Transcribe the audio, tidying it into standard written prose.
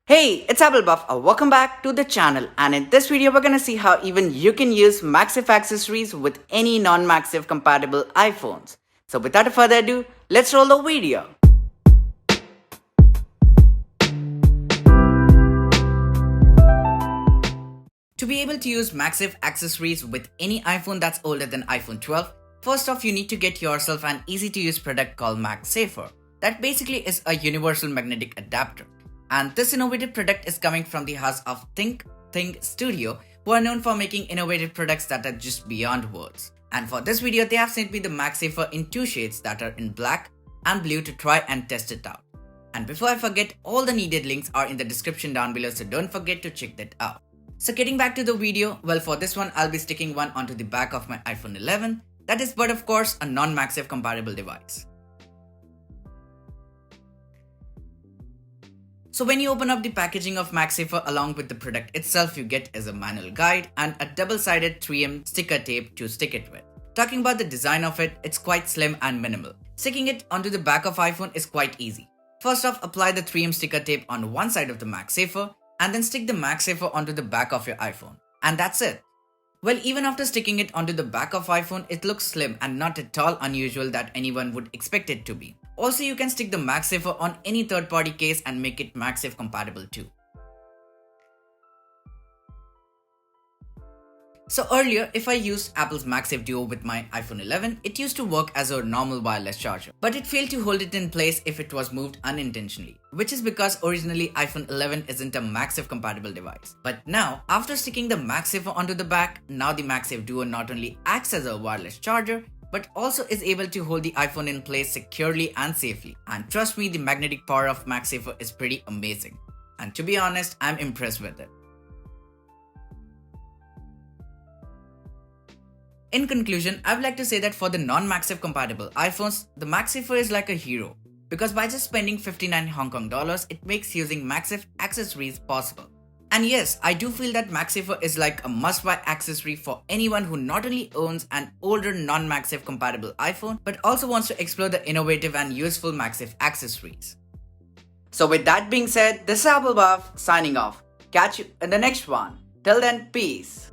Hey, it's Apple Buff. Welcome back to the channel, and in this video we're gonna see how even you can use MagSafe accessories with any non-MagSafe compatible iPhones. So without further ado, let's roll the video. To be able to use MagSafe accessories with any iPhone that's older than iPhone 12, first off you need to get yourself an easy to use product called MagSafer. That basically is a universal magnetic adapter. And this innovative product is coming from the house of Think Studio, who are known for making innovative products that are just beyond words. And for this video, they have sent me the MagSafer in two shades that are in black and blue to try and test it out. And before I forget, all the needed links are in the description down below, so don't forget to check that out. So getting back to the video, well, for this one, I'll be sticking one onto the back of my iPhone 11. That is, but of course, a non-MagSafe compatible device. So when you open up the packaging of MagSafer, along with the product itself, you get is a manual guide and a double-sided 3M sticker tape to stick it with. Talking about the design of it, it's quite slim and minimal. Sticking it onto the back of iPhone is quite easy. First off, apply the 3M sticker tape on one side of the MagSafer and then stick the MagSafer onto the back of your iPhone. And that's it. Well, even after sticking it onto the back of iPhone, it looks slim and not at all unusual that anyone would expect it to be. Also, you can stick the MagSafer on any third-party case and make it MagSafe compatible too. So earlier, if I used Apple's MagSafe Duo with my iPhone 11, it used to work as a normal wireless charger. But it failed to hold it in place if it was moved unintentionally, which is because originally iPhone 11 isn't a MagSafe compatible device. But now, after sticking the MagSafer onto the back, now the MagSafe Duo not only acts as a wireless charger, but also is able to hold the iPhone in place securely and safely. And trust me, the magnetic power of MagSafer is pretty amazing. And to be honest, I'm impressed with it. In conclusion, I would like to say that for the non-MagSafe compatible iPhones, the MagSafer is like a hero. Because by just spending 59 Hong Kong dollars, it makes using MagSafe accessories possible. And yes, I do feel that MagSafer is like a must-buy accessory for anyone who not only owns an older non-MagSafe compatible iPhone, but also wants to explore the innovative and useful MagSafe accessories. So with that being said, this is Apple Buff signing off. Catch you in the next one. Till then, peace.